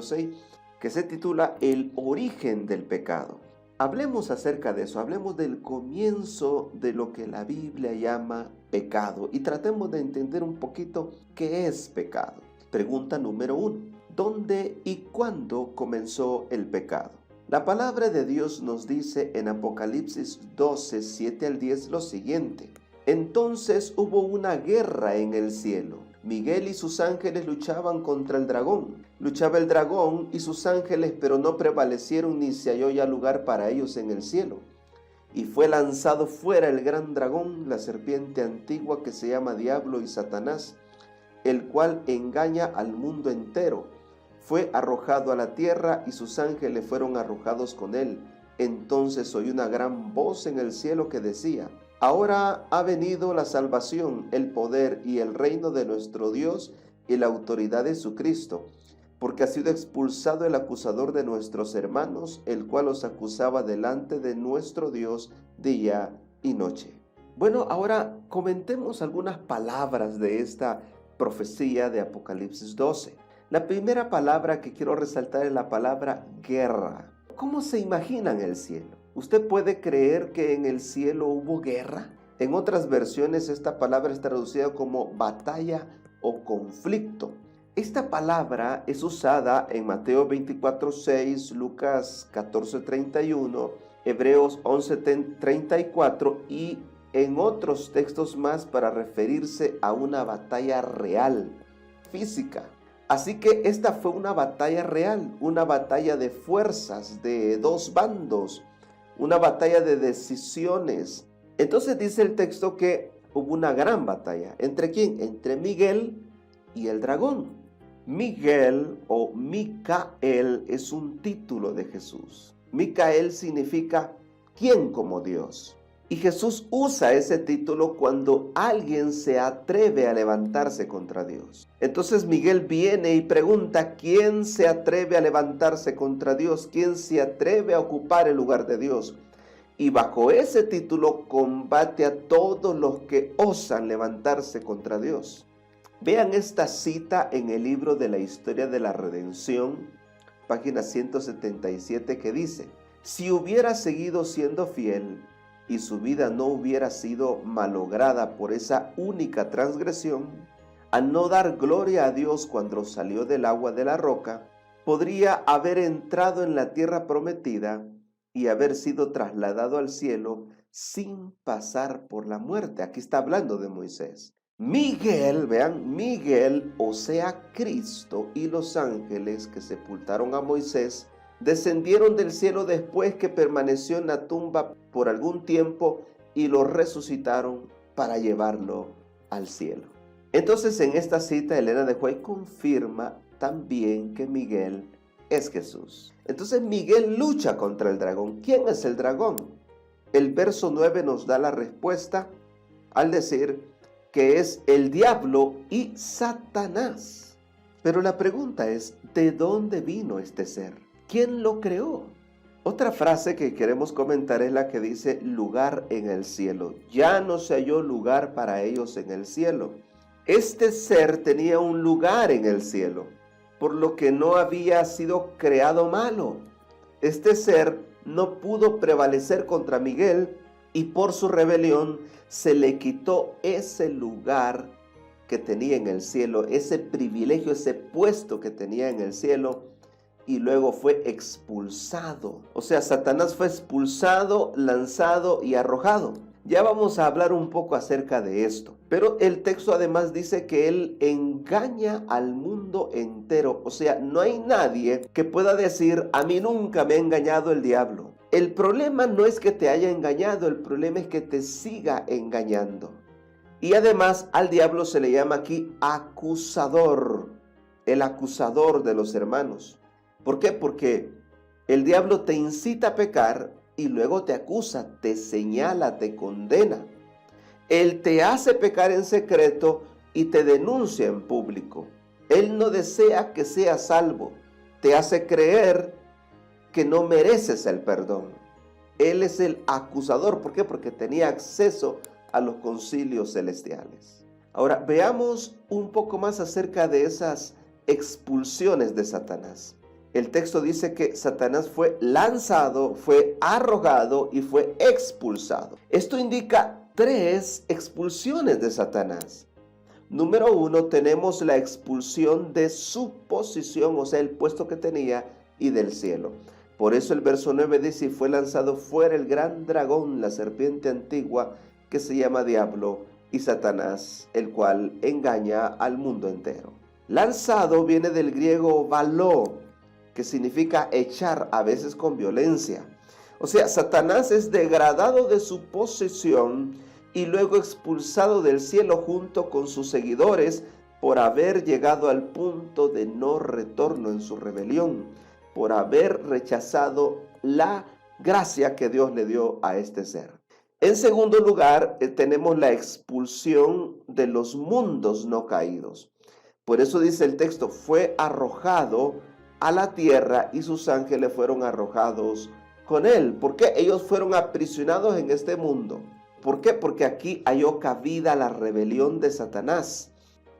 capítulo 6, que se titula El origen del pecado. Hablemos acerca de eso, hablemos del comienzo de lo que la Biblia llama pecado y tratemos de entender un poquito qué es pecado. Pregunta número 1. ¿Dónde y cuándo comenzó el pecado? La palabra de Dios nos dice en Apocalipsis 12, 7 al 10 lo siguiente. Entonces hubo una guerra en el cielo. Miguel y sus ángeles luchaban contra el dragón. Luchaba el dragón y sus ángeles, pero no prevalecieron ni se halló ya lugar para ellos en el cielo. Y fue lanzado fuera el gran dragón, la serpiente antigua que se llama Diablo y Satanás, el cual engaña al mundo entero. Fue arrojado a la tierra y sus ángeles fueron arrojados con él. Entonces oí una gran voz en el cielo que decía: Ahora ha venido la salvación, el poder y el reino de nuestro Dios y la autoridad de su Cristo, porque ha sido expulsado el acusador de nuestros hermanos, el cual los acusaba delante de nuestro Dios día y noche. Bueno, ahora comentemos algunas palabras de esta profecía de Apocalipsis 12. La primera palabra que quiero resaltar es la palabra guerra. ¿Cómo se imaginan el cielo? ¿Usted puede creer que en el cielo hubo guerra? En otras versiones esta palabra es traducida como batalla o conflicto. Esta palabra es usada en Mateo 24:6, Lucas 14:31, Hebreos 11:34 y en otros textos más para referirse a una batalla real, física. Así que esta fue una batalla real, una batalla de fuerzas de dos bandos, una batalla de decisiones. Entonces dice el texto que hubo una gran batalla. ¿Entre quién? Entre Miguel y el dragón. Miguel o Micael es un título de Jesús. Micael significa ¿quién como Dios? Y Jesús usa ese título cuando alguien se atreve a levantarse contra Dios. Entonces Miguel viene y pregunta: ¿quién se atreve a levantarse contra Dios? ¿Quién se atreve a ocupar el lugar de Dios? Y bajo ese título combate a todos los que osan levantarse contra Dios. Vean esta cita en el libro de la historia de la redención, página 177, que dice: si hubiera seguido siendo fiel y su vida no hubiera sido malograda por esa única transgresión, al no dar gloria a Dios cuando salió del agua de la roca, podría haber entrado en la tierra prometida y haber sido trasladado al cielo sin pasar por la muerte. Aquí está hablando de Moisés. Miguel, vean, Miguel, o sea Cristo, y los ángeles que sepultaron a Moisés descendieron del cielo después que permaneció en la tumba por algún tiempo y lo resucitaron para llevarlo al cielo. Entonces en esta cita Elena de White confirma también que Miguel es Jesús. Entonces Miguel lucha contra el dragón. ¿Quién es el dragón? El verso 9 nos da la respuesta al decir que es el diablo y Satanás. Pero la pregunta es, ¿de dónde vino este ser? ¿Quién lo creó? Otra frase que queremos comentar es la que dice lugar en el cielo. Ya no se halló lugar para ellos en el cielo. Este ser tenía un lugar en el cielo, por lo que no había sido creado malo. Este ser no pudo prevalecer contra Miguel y por su rebelión se le quitó ese lugar que tenía en el cielo, ese privilegio, ese puesto que tenía en el cielo, y luego fue expulsado. O sea, Satanás fue expulsado, lanzado y arrojado. Ya vamos a hablar un poco acerca de esto. Pero el texto además dice que él engaña al mundo entero. O sea, no hay nadie que pueda decir: a mí nunca me ha engañado el diablo. El problema no es que te haya engañado, el problema es que te siga engañando. Y además al diablo se le llama aquí acusador, el acusador de los hermanos. ¿Por qué? Porque el diablo te incita a pecar y luego te acusa, te señala, te condena. Él te hace pecar en secreto y te denuncia en público. Él no desea que seas salvo, te hace creer que no mereces el perdón. Él es el acusador. ¿Por qué? Porque tenía acceso a los concilios celestiales. Ahora veamos un poco más acerca de esas expulsiones de Satanás. el texto dice que Satanás fue lanzado, fue arrojado y fue expulsado. Esto indica 3 expulsiones de Satanás. Número 1, tenemos la expulsión de su posición, o sea, el puesto que tenía, y del cielo. Por eso el verso 9 dice: y fue lanzado fuera el gran dragón, la serpiente antigua, que se llama Diablo y Satanás, el cual engaña al mundo entero. Lanzado viene del griego baló, que significa echar, a veces con violencia. O sea, Satanás es degradado de su posición y luego expulsado del cielo junto con sus seguidores por haber llegado al punto de no retorno en su rebelión, por haber rechazado la gracia que Dios le dio a este ser. En segundo lugar, tenemos la expulsión de los mundos no caídos. Por eso dice el texto: fue arrojado a la tierra y sus ángeles fueron arrojados con él. ¿Por qué? Ellos fueron aprisionados en este mundo. ¿Por qué? Porque aquí halló cabida la rebelión de Satanás.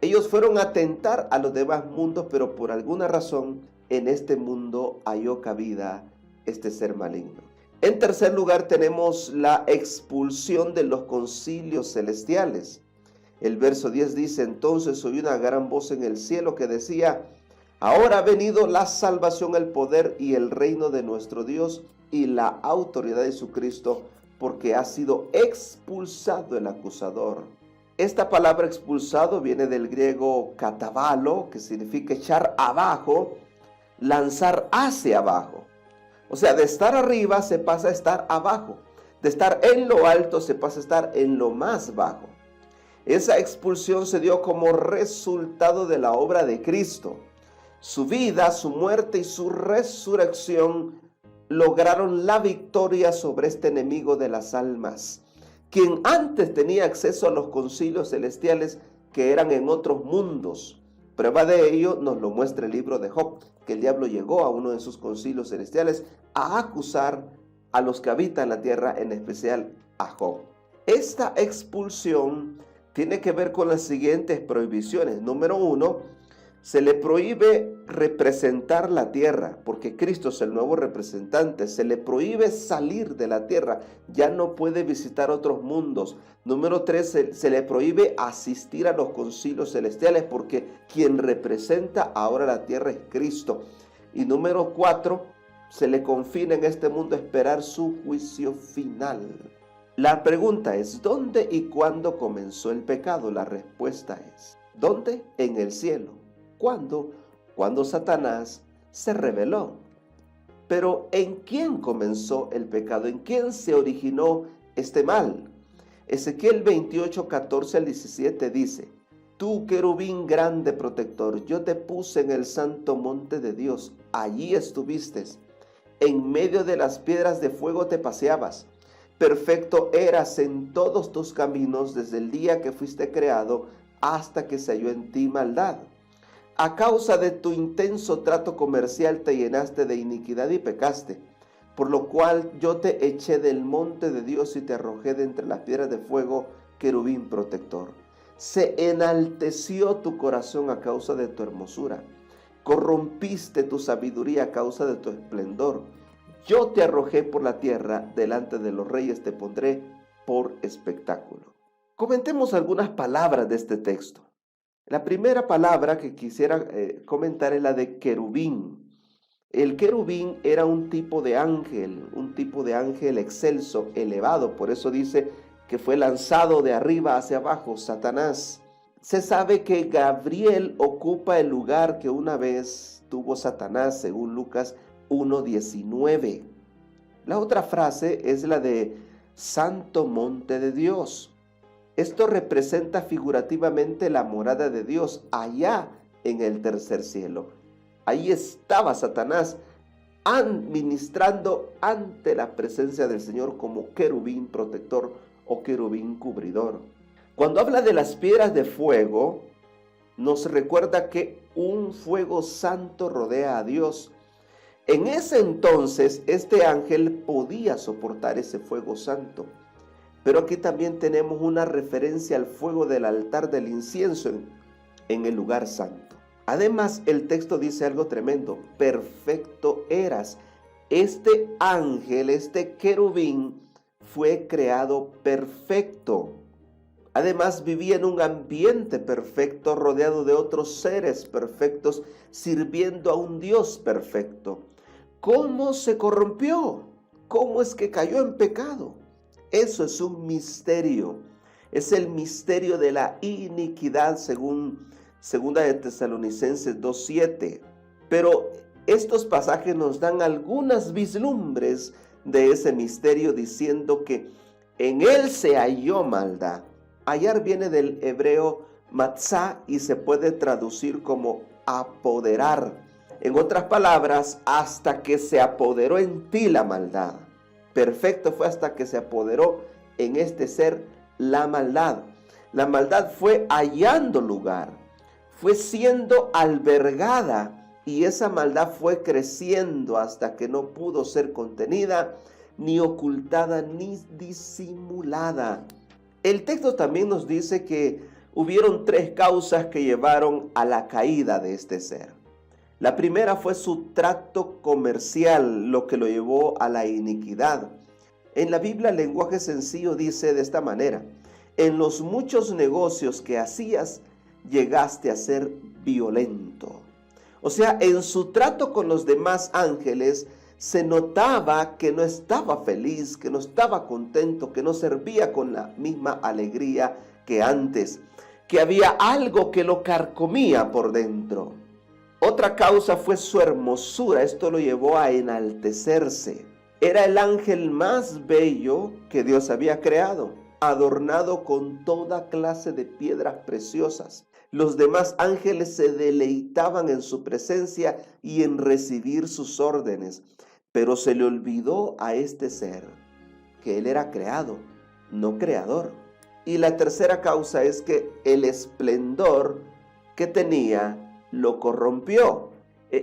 Ellos fueron a tentar a los demás mundos, pero por alguna razón en este mundo halló cabida este ser maligno. En tercer lugar, tenemos la expulsión de los concilios celestiales. El verso 10 dice: entonces oí una gran voz en el cielo que decía: ahora ha venido la salvación, el poder y el reino de nuestro Dios y la autoridad de su Cristo, porque ha sido expulsado el acusador. Esta palabra expulsado viene del griego katabalo, que significa echar abajo, lanzar hacia abajo. O sea, de estar arriba se pasa a estar abajo. De estar en lo alto se pasa a estar en lo más bajo. Esa expulsión se dio como resultado de la obra de Cristo. Su vida, su muerte y su resurrección lograron la victoria sobre este enemigo de las almas, quien antes tenía acceso a los concilios celestiales que eran en otros mundos. Prueba de ello nos lo muestra el libro de Job, que el diablo llegó a uno de sus concilios celestiales a acusar a los que habitan la tierra, en especial a Job. Esta expulsión tiene que ver con las siguientes prohibiciones. Número 1, se le prohíbe representar la tierra, porque Cristo es el nuevo representante. Se le prohíbe salir de la tierra, ya no puede visitar otros mundos. Número 3, se le prohíbe asistir a los concilios celestiales, porque quien representa ahora la tierra es Cristo. Y número 4, se le confina en este mundo esperar su juicio final. La pregunta es: ¿dónde y cuándo comenzó el pecado? La respuesta es: ¿dónde? En el cielo. ¿Cuándo? Cuando Satanás se rebeló. Pero ¿en quién comenzó el pecado? ¿En quién se originó este mal? Ezequiel 28, 14 al 17 dice: tú, querubín grande protector, yo te puse en el santo monte de Dios. Allí estuviste. En medio de las piedras de fuego te paseabas. Perfecto eras en todos tus caminos desde el día que fuiste creado hasta que se halló en ti maldad. A causa de tu intenso trato comercial te llenaste de iniquidad y pecaste, por lo cual yo te eché del monte de Dios y te arrojé de entre las piedras de fuego, querubín protector. Se enalteció tu corazón a causa de tu hermosura, corrompiste tu sabiduría a causa de tu esplendor. Yo te arrojé por la tierra, delante de los reyes te pondré por espectáculo. Comentemos algunas palabras de este texto. La primera palabra que quisiera comentar es la de querubín. El querubín era un tipo de ángel excelso, elevado. Por eso dice que fue lanzado de arriba hacia abajo, Satanás. Se sabe que Gabriel ocupa el lugar que una vez tuvo Satanás, según Lucas 1:19. La otra frase es la de Santo Monte de Dios. Esto representa figurativamente la morada de Dios allá en el tercer cielo. Ahí estaba Satanás administrando ante la presencia del Señor como querubín protector o querubín cubridor. Cuando habla de las piedras de fuego, nos recuerda que un fuego santo rodea a Dios. En ese entonces, este ángel podía soportar ese fuego santo. Pero aquí también tenemos una referencia al fuego del altar del incienso en el lugar santo. Además, el texto dice algo tremendo: perfecto eras. Este ángel, este querubín, fue creado perfecto. Además, vivía en un ambiente perfecto, rodeado de otros seres perfectos, sirviendo a un Dios perfecto. ¿Cómo se corrompió? ¿Cómo es que cayó en pecado? Eso es un misterio. Es el misterio de la iniquidad, según 2 de Tesalonicenses 2:7. Pero estos pasajes nos dan algunas vislumbres de ese misterio, diciendo que en él se halló maldad. Hallar viene del hebreo matzah y se puede traducir como apoderar. En otras palabras, hasta que se apoderó en ti la maldad. Perfecto fue hasta que se apoderó en este ser la maldad. La maldad fue hallando lugar, fue siendo albergada, y esa maldad fue creciendo hasta que no pudo ser contenida, ni ocultada, ni disimulada. El texto también nos dice que hubieron 3 causas que llevaron a la caída de este ser. La primera fue su trato comercial, lo que lo llevó a la iniquidad. En la Biblia, el lenguaje sencillo dice de esta manera: en los muchos negocios que hacías, llegaste a ser violento. O sea, en su trato con los demás ángeles, se notaba que no estaba feliz, que no estaba contento, que no servía con la misma alegría que antes, que había algo que lo carcomía por dentro. Otra causa fue su hermosura. Esto lo llevó a enaltecerse. Era el ángel más bello que Dios había creado, adornado con toda clase de piedras preciosas. Los demás ángeles se deleitaban en su presencia y en recibir sus órdenes. Pero se le olvidó a este ser que él era creado, no creador. Y la tercera causa es que el esplendor que tenía lo corrompió.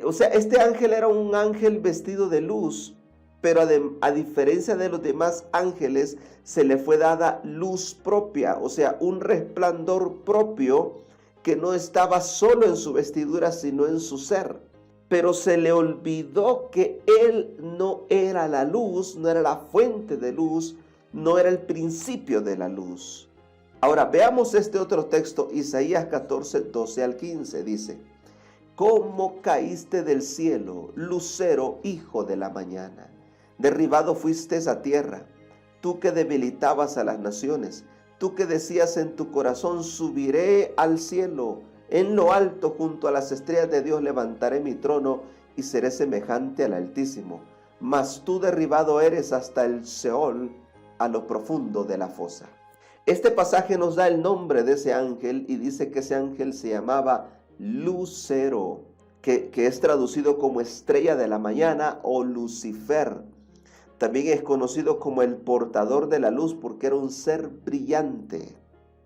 O sea, este ángel era un ángel vestido de luz, pero a diferencia de los demás ángeles, se le fue dada luz propia, o sea, un resplandor propio que no estaba solo en su vestidura, sino en su ser. Pero se le olvidó que él no era la luz, no era la fuente de luz, no era el principio de la luz. Ahora veamos este otro texto, Isaías 14, 12 al 15, dice: ¿Cómo caíste del cielo, lucero, hijo de la mañana? Derribado fuiste a tierra, tú que debilitabas a las naciones, tú que decías en tu corazón: subiré al cielo, en lo alto junto a las estrellas de Dios levantaré mi trono y seré semejante al Altísimo. Mas tú derribado eres hasta el Seol, a lo profundo de la fosa. Este pasaje nos da el nombre de ese ángel y dice que ese ángel se llamaba Lucero, que es traducido como estrella de la mañana o Lucifer. También es conocido como el portador de la luz porque era un ser brillante.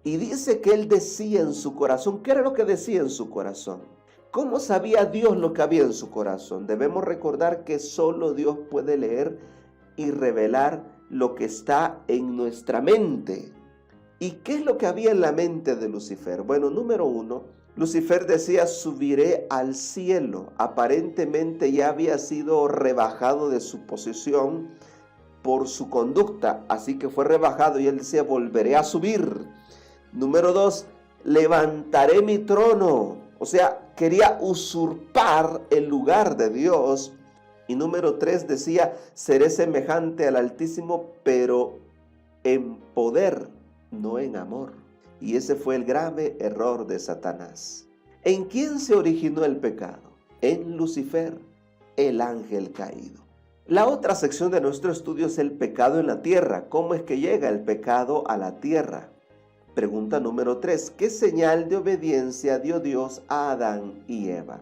Y dice que él decía en su corazón. ¿Qué era lo que decía en su corazón? ¿Cómo sabía Dios lo que había en su corazón? Debemos recordar que solo Dios puede leer y revelar lo que está en nuestra mente. ¿Y qué es lo que había en la mente de Lucifer? Bueno, número 1, Lucifer decía: subiré al cielo. Aparentemente ya había sido rebajado de su posición por su conducta, así que fue rebajado y él decía: volveré a subir. Número 2, levantaré mi trono. O sea, quería usurpar el lugar de Dios. Y número 3 decía: seré semejante al Altísimo, pero en poder, no en amor. Y ese fue el grave error de Satanás. ¿En quién se originó el pecado? En Lucifer, el ángel caído. La otra sección de nuestro estudio es el pecado en la tierra. ¿Cómo es que llega el pecado a la tierra? Pregunta número 3. ¿Qué señal de obediencia dio Dios a Adán y Eva?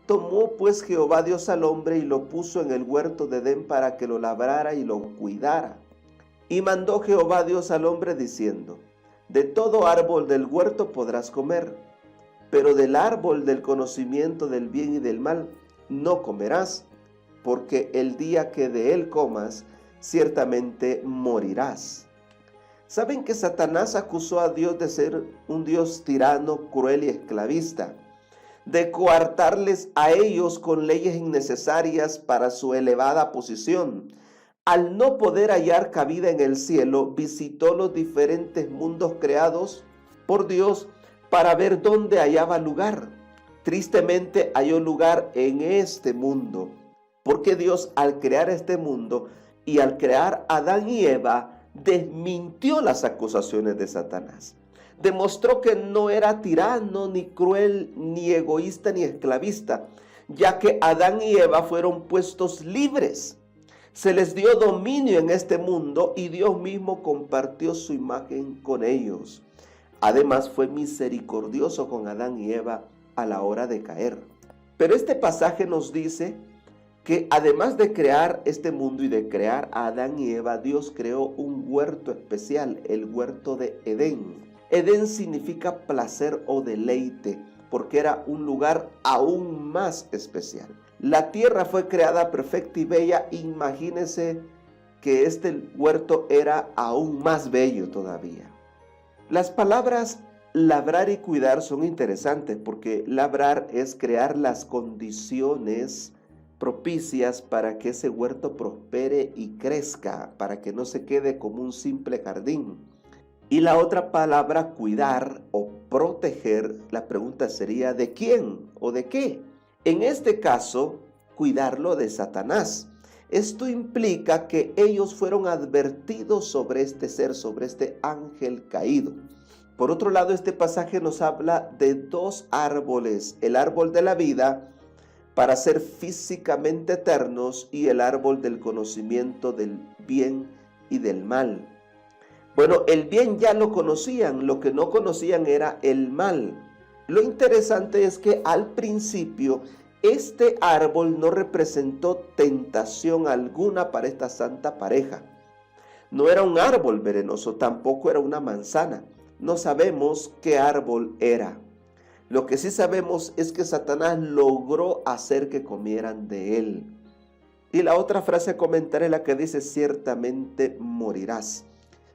Tomó pues Jehová Dios al hombre y lo puso en el huerto de Edén para que lo labrara y lo cuidara. Y mandó Jehová Dios al hombre diciendo: de todo árbol del huerto podrás comer, pero del árbol del conocimiento del bien y del mal no comerás, porque el día que de él comas, ciertamente morirás. ¿Saben que Satanás acusó a Dios de ser un Dios tirano, cruel y esclavista? de coartarles a ellos con leyes innecesarias para su elevada posición. Al no poder hallar cabida en el cielo, visitó los diferentes mundos creados por Dios para ver dónde hallaba lugar. Tristemente halló lugar en este mundo, porque Dios al crear este mundo y al crear a Adán y Eva, desmintió las acusaciones de Satanás. Demostró que no era tirano, ni cruel, ni egoísta, ni esclavista, ya que Adán y Eva fueron puestos libres. Se les dio dominio en este mundo y Dios mismo compartió su imagen con ellos. Además fue misericordioso con Adán y Eva a la hora de caer. Pero este pasaje nos dice que además de crear este mundo y de crear a Adán y Eva, Dios creó un huerto especial, el huerto de Edén. Edén significa placer o deleite, porque era un lugar aún más especial. La tierra fue creada perfecta y bella. Imagínense que este huerto era aún más bello todavía. Las palabras labrar y cuidar son interesantes, porque labrar es crear las condiciones propicias para que ese huerto prospere y crezca, para que no se quede como un simple jardín. Y la otra palabra, cuidar o proteger, la pregunta sería ¿de quién o de qué? En este caso, cuidarlo de Satanás. Esto implica que ellos fueron advertidos sobre este ser, sobre este ángel caído. Por otro lado, este pasaje nos habla de dos árboles: el árbol de la vida, para ser físicamente eternos, y el árbol del conocimiento del bien y del mal. Bueno, el bien ya lo conocían, lo que no conocían era el mal. Lo interesante es que al principio este árbol no representó tentación alguna para esta santa pareja. No era un árbol venenoso, tampoco era una manzana. No sabemos qué árbol era. Lo que sí sabemos es que Satanás logró hacer que comieran de él. Y la otra frase a comentar es la que dice: ciertamente morirás.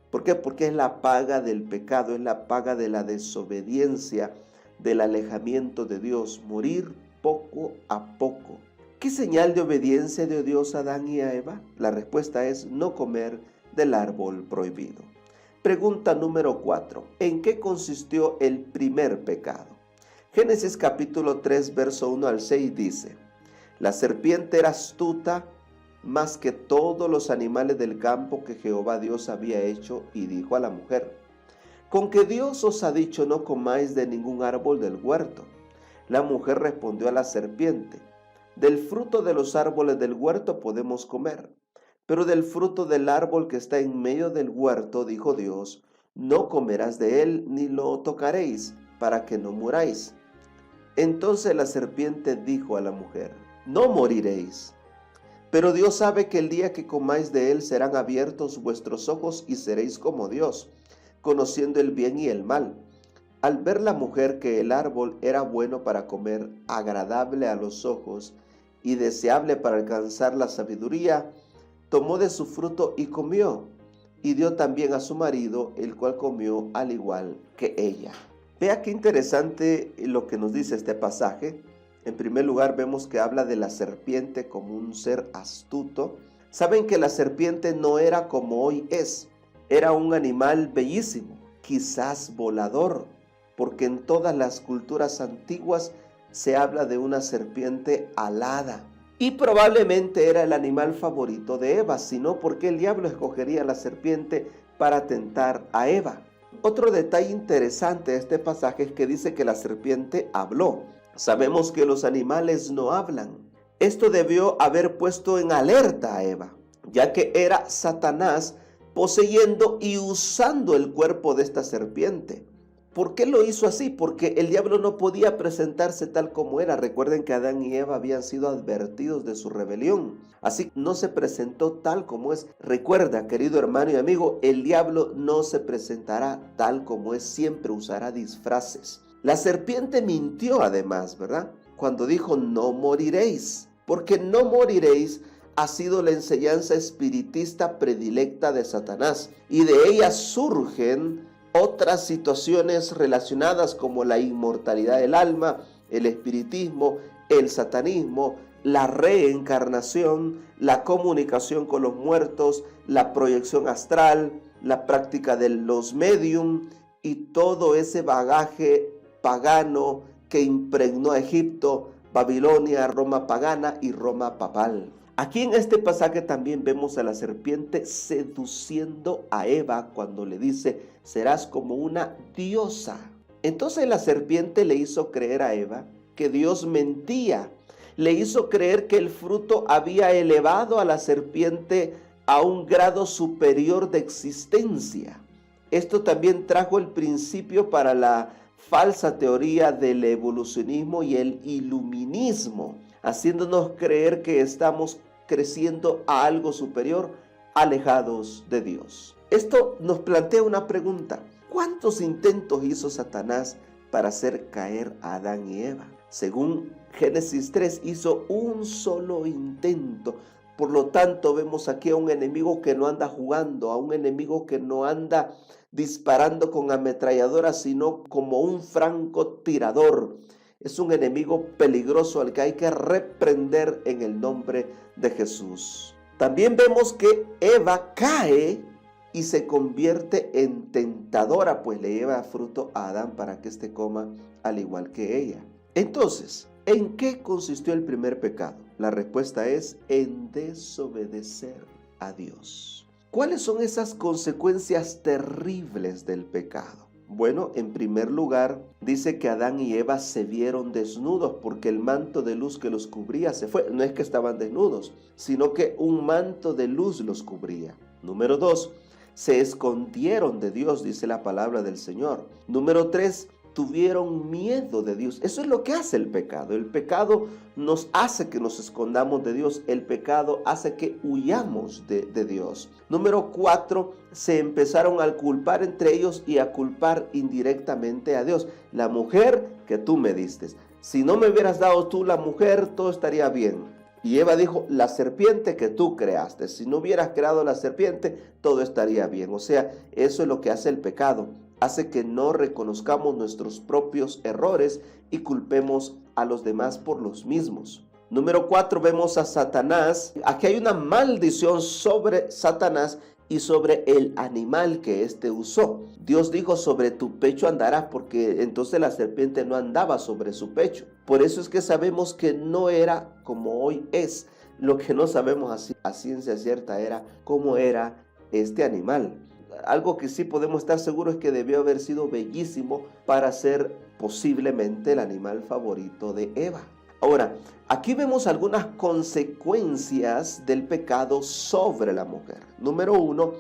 ¿Por qué? Porque es la paga del pecado, es la paga de la desobediencia, del alejamiento de Dios, morir poco a poco. ¿Qué señal de obediencia dio Dios a Adán y a Eva? La respuesta es no comer del árbol prohibido. Pregunta número 4. ¿En qué consistió el primer pecado? Génesis capítulo 3, verso 1 al 6 dice: la serpiente era astuta más que todos los animales del campo que Jehová Dios había hecho, y dijo a la mujer: ¿con qué Dios os ha dicho no comáis de ningún árbol del huerto? La mujer respondió a la serpiente: del fruto de los árboles del huerto podemos comer, pero del fruto del árbol que está en medio del huerto, dijo Dios, no comerás de él ni lo tocaréis, para que no muráis. Entonces la serpiente dijo a la mujer: no moriréis. Pero Dios sabe que el día que comáis de él serán abiertos vuestros ojos y seréis como Dios, conociendo el bien y el mal. Al ver la mujer que el árbol era bueno para comer, agradable a los ojos y deseable para alcanzar la sabiduría, tomó de su fruto y comió, y dio también a su marido, el cual comió al igual que ella. Vea qué interesante lo que nos dice este pasaje. En primer lugar, vemos que habla de la serpiente como un ser astuto. Saben que la serpiente no era como hoy es. Era un animal bellísimo, quizás volador, porque en todas las culturas antiguas se habla de una serpiente alada. Y probablemente era el animal favorito de Eva, sino porque el diablo escogería la serpiente para tentar a Eva. Otro detalle interesante de este pasaje es que dice que la serpiente habló. Sabemos que los animales no hablan. Esto debió haber puesto en alerta a Eva, ya que era Satanás poseyendo y usando el cuerpo de esta serpiente. ¿Por qué lo hizo así? Porque el diablo no podía presentarse tal como era. Recuerden que Adán y Eva habían sido advertidos de su rebelión. Así no se presentó tal como es. Recuerda, querido hermano y amigo, el diablo no se presentará tal como es. Siempre usará disfraces. La serpiente mintió además, ¿verdad? Cuando dijo no moriréis. Porque no moriréis ha sido la enseñanza espiritista predilecta de Satanás. Y de ella surgen otras situaciones relacionadas como la inmortalidad del alma, el espiritismo, el satanismo, la reencarnación, la comunicación con los muertos, la proyección astral, la práctica de los medium y todo ese bagaje pagano que impregnó a Egipto, Babilonia, Roma pagana y Roma papal. Aquí en este pasaje también vemos a la serpiente seduciendo a Eva cuando le dice, serás como una diosa. Entonces la serpiente le hizo creer a Eva que Dios mentía. Le hizo creer que el fruto había elevado a la serpiente a un grado superior de existencia. Esto también trajo el principio para la falsa teoría del evolucionismo y el iluminismo, haciéndonos creer que estamos creciendo a algo superior, alejados de Dios. Esto nos plantea una pregunta. ¿Cuántos intentos hizo Satanás para hacer caer a Adán y Eva? Según Génesis 3, hizo un solo intento. Por lo tanto, vemos aquí a un enemigo que no anda jugando, a un enemigo que no anda disparando con ametralladoras, sino como un francotirador. Es un enemigo peligroso al que hay que reprender en el nombre de Jesús. También vemos que Eva cae y se convierte en tentadora, pues le lleva fruto a Adán para que éste coma al igual que ella. Entonces, ¿en qué consistió el primer pecado? La respuesta es en desobedecer a Dios. ¿Cuáles son esas consecuencias terribles del pecado? Bueno, en primer lugar, dice que Adán y Eva se vieron desnudos porque el manto de luz que los cubría se fue. No es que estaban desnudos, sino que un manto de luz los cubría. Número 2, se escondieron de Dios, dice la palabra del Señor. Número 3, tuvieron miedo de Dios. Eso es lo que hace el pecado. El pecado nos hace que nos escondamos de Dios. El pecado hace que huyamos de Dios. Número 4, se empezaron a culpar entre ellos y a culpar indirectamente a Dios. La mujer que tú me diste. Si no me hubieras dado tú la mujer, todo estaría bien. Y Eva dijo, la serpiente que tú creaste. Si no hubieras creado la serpiente, todo estaría bien. O sea, eso es lo que hace el pecado. Hace que no reconozcamos nuestros propios errores y culpemos a los demás por los mismos. Número 4, vemos a Satanás. Aquí hay una maldición sobre Satanás y sobre el animal que éste usó. Dios dijo, sobre tu pecho andarás, porque entonces la serpiente no andaba sobre su pecho. Por eso es que sabemos que no era como hoy es. Lo que no sabemos a ciencia cierta era cómo era este animal. Algo que sí podemos estar seguros es que debió haber sido bellísimo para ser posiblemente el animal favorito de Eva. Ahora, aquí vemos algunas consecuencias del pecado sobre la mujer. Número 1,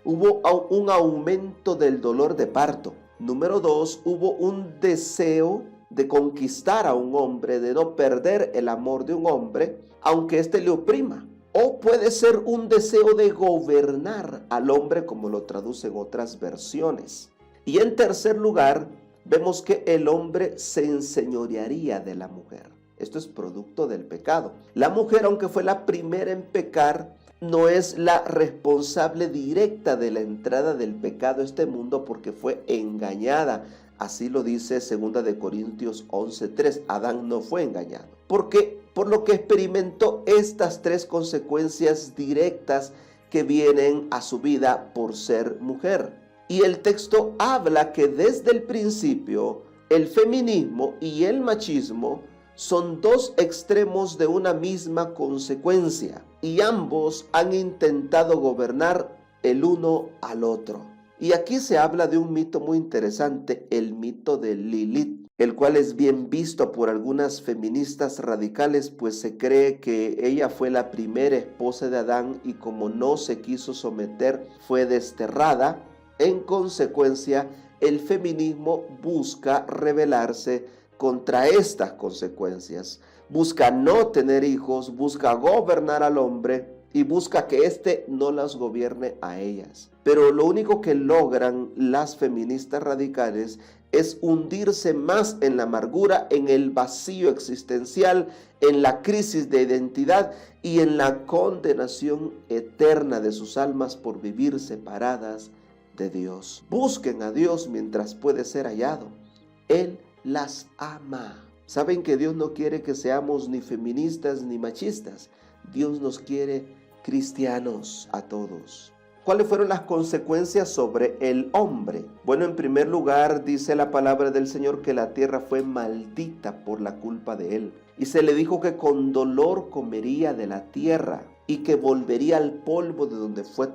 hubo un aumento del dolor de parto. Número 2, hubo un deseo de conquistar a un hombre, de no perder el amor de un hombre, aunque éste le oprima. O puede ser un deseo de gobernar al hombre, como lo traducen otras versiones. Y en tercer lugar, vemos que el hombre se enseñorearía de la mujer. Esto es producto del pecado. La mujer, aunque fue la primera en pecar, no es la responsable directa de la entrada del pecado a este mundo porque fue engañada. Así lo dice 2 de Corintios 11:3. Adán no fue engañado. Por lo que experimentó estas tres consecuencias directas que vienen a su vida por ser mujer. Y el texto habla que desde el principio el feminismo y el machismo son dos extremos de una misma consecuencia y ambos han intentado gobernar el uno al otro. Y aquí se habla de un mito muy interesante, el mito de Lilith, el cual es bien visto por algunas feministas radicales, pues se cree que ella fue la primera esposa de Adán y como no se quiso someter, fue desterrada. En consecuencia, el feminismo busca rebelarse contra estas consecuencias. Busca no tener hijos, busca gobernar al hombre y busca que éste no las gobierne a ellas. Pero lo único que logran las feministas radicales es hundirse más en la amargura, en el vacío existencial, en la crisis de identidad y en la condenación eterna de sus almas por vivir separadas de Dios. Busquen a Dios mientras puede ser hallado. Él las ama. Saben que Dios no quiere que seamos ni feministas ni machistas. Dios nos quiere cristianos a todos. ¿Cuáles fueron las consecuencias sobre el hombre? Bueno, en primer lugar, dice la palabra del Señor que la tierra fue maldita por la culpa de él. Y se le dijo que con dolor comería de la tierra y que volvería al polvo de donde fue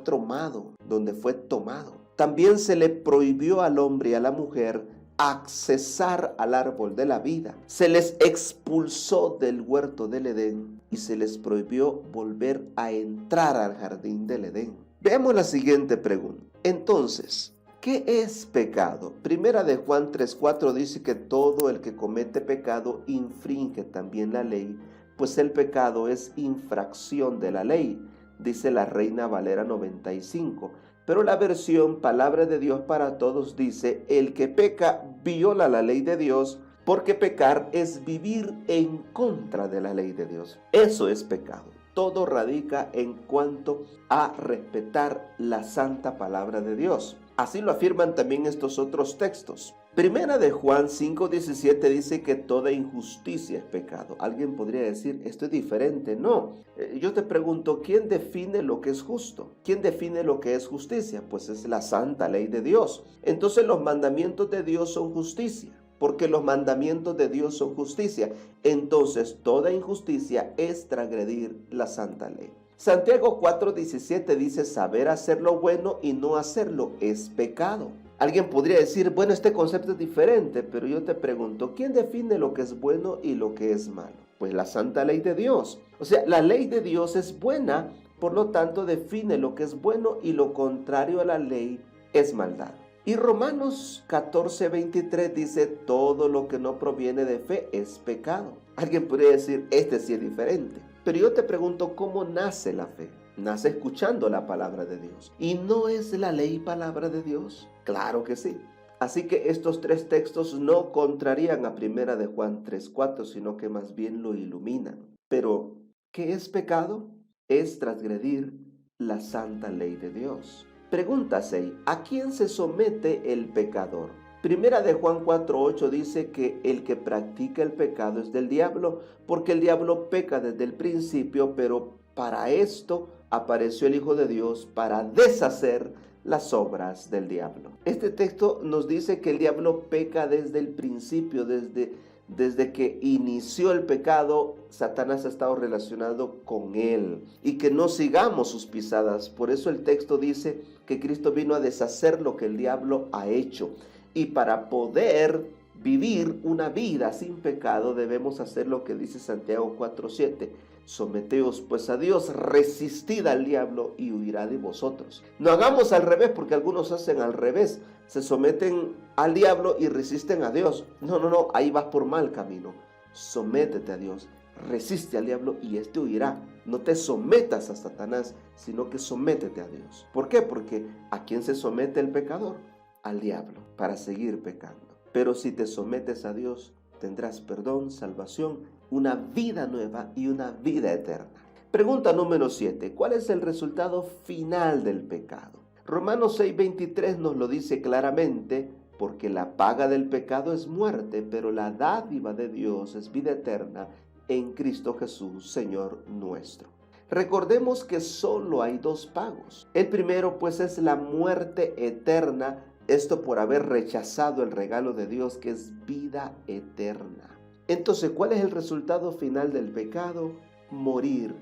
tomado. También se le prohibió al hombre y a la mujer accesar al árbol de la vida. Se les expulsó del huerto del Edén y se les prohibió volver a entrar al jardín del Edén. Veamos la siguiente pregunta. Entonces, ¿qué es pecado? Primera de Juan 3:4 dice que todo el que comete pecado infringe también la ley, pues el pecado es infracción de la ley, dice la Reina Valera 95. Pero la versión Palabra de Dios para Todos dice, el que peca viola la ley de Dios, porque pecar es vivir en contra de la ley de Dios. Eso es pecado. Todo radica en cuanto a respetar la santa palabra de Dios. Así lo afirman también estos otros textos. Primera de Juan 5:17 dice que toda injusticia es pecado. Alguien podría decir, esto es diferente. No, yo te pregunto, ¿quién define lo que es justo? ¿Quién define lo que es justicia? Pues es la santa ley de Dios. Entonces los mandamientos de Dios son justicia. Porque los mandamientos de Dios son justicia. Entonces toda injusticia es transgredir la santa ley. Santiago 4:17 dice, saber hacer lo bueno y no hacerlo es pecado. Alguien podría decir, bueno, este concepto es diferente, pero yo te pregunto, ¿quién define lo que es bueno y lo que es malo? Pues la santa ley de Dios. O sea, la ley de Dios es buena, por lo tanto define lo que es bueno y lo contrario a la ley es maldad. Y Romanos 14:23 dice, todo lo que no proviene de fe es pecado. Alguien podría decir, este sí es diferente. Pero yo te pregunto, ¿cómo nace la fe? Nace escuchando la palabra de Dios. ¿Y no es la ley palabra de Dios? Claro que sí. Así que estos tres textos no contrarían a Primera de Juan 3:4, sino que más bien lo iluminan. Pero, ¿qué es pecado? Es transgredir la santa ley de Dios. Pregunta 6. ¿A quién se somete el pecador? Primera de Juan 4:8 dice que el que practica el pecado es del diablo, porque el diablo peca desde el principio, pero para esto apareció el Hijo de Dios para deshacer las obras del diablo. Este texto nos dice que el diablo peca desde el principio, desde que inició el pecado, Satanás ha estado relacionado con él y que no sigamos sus pisadas. Por eso el texto dice que Cristo vino a deshacer lo que el diablo ha hecho. Y para poder vivir una vida sin pecado debemos hacer lo que dice Santiago 4:7. Someteos pues a Dios, resistid al diablo y huirá de vosotros. No hagamos al revés, porque algunos hacen al revés. Se someten al diablo y resisten a Dios. No, ahí vas por mal camino. Sométete a Dios, resiste al diablo y éste huirá. No te sometas a Satanás, sino que sométete a Dios. ¿Por qué? Porque ¿a quién se somete el pecador? Al diablo, para seguir pecando. Pero si te sometes a Dios, tendrás perdón, salvación, una vida nueva y una vida eterna. Pregunta número 7. ¿Cuál es el resultado final del pecado? Romanos 6:23 nos lo dice claramente, porque la paga del pecado es muerte, pero la dádiva de Dios es vida eterna en Cristo Jesús, Señor nuestro. Recordemos que solo hay dos pagos. El primero pues es la muerte eterna, esto por haber rechazado el regalo de Dios que es vida eterna. Entonces, ¿cuál es el resultado final del pecado? Morir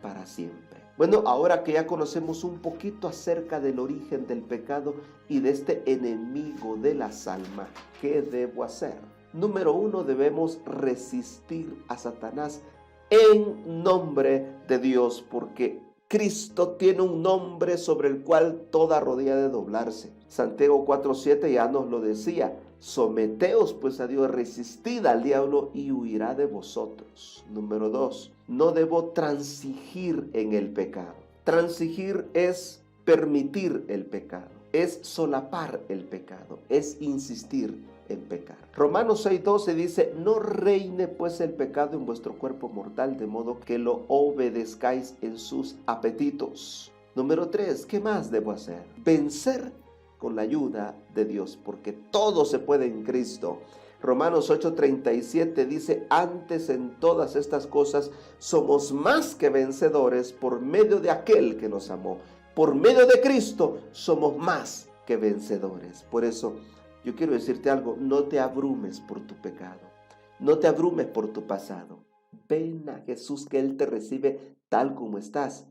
para siempre. Bueno, ahora que ya conocemos un poquito acerca del origen del pecado y de este enemigo de las almas, ¿qué debo hacer? Número 1, debemos resistir a Satanás en nombre de Dios, porque Cristo tiene un nombre sobre el cual toda rodilla de doblarse. Santiago 4:7 ya nos lo decía. Someteos pues a Dios, resistid al diablo y huirá de vosotros. Número 2, no debo transigir en el pecado. Transigir es permitir el pecado, es solapar el pecado, es insistir en pecar. Romanos 6:12 dice, no reine pues el pecado en vuestro cuerpo mortal, de modo que lo obedezcáis en sus apetitos. Número 3, ¿qué más debo hacer? Vencer con la ayuda de Dios, porque todo se puede en Cristo. Romanos 8:37 dice, antes en todas estas cosas somos más que vencedores por medio de aquel que nos amó. Por medio de Cristo somos más que vencedores. Por eso yo quiero decirte algo, no te abrumes por tu pecado, no te abrumes por tu pasado. Ven a Jesús, que Él te recibe tal como estás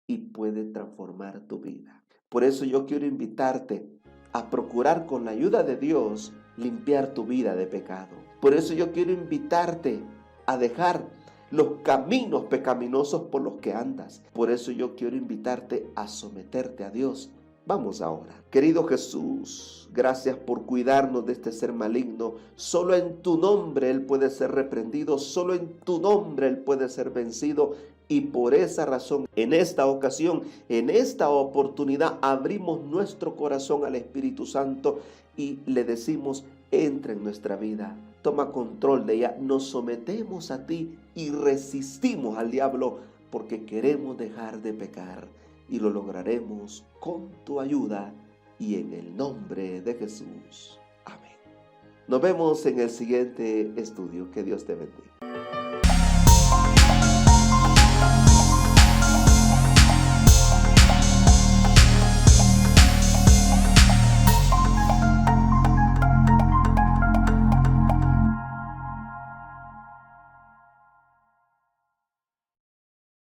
y puede transformar tu vida. Por eso yo quiero invitarte a procurar con la ayuda de Dios limpiar tu vida de pecado. Por eso yo quiero invitarte a dejar los caminos pecaminosos por los que andas. Por eso yo quiero invitarte a someterte a Dios. Vamos ahora. Querido Jesús, gracias por cuidarnos de este ser maligno. Solo en tu nombre Él puede ser reprendido, solo en tu nombre Él puede ser vencido. Y por esa razón, en esta ocasión, en esta oportunidad, abrimos nuestro corazón al Espíritu Santo y le decimos, entra en nuestra vida, toma control de ella, nos sometemos a ti y resistimos al diablo porque queremos dejar de pecar y lo lograremos con tu ayuda y en el nombre de Jesús. Amén. Nos vemos en el siguiente estudio. Que Dios te bendiga.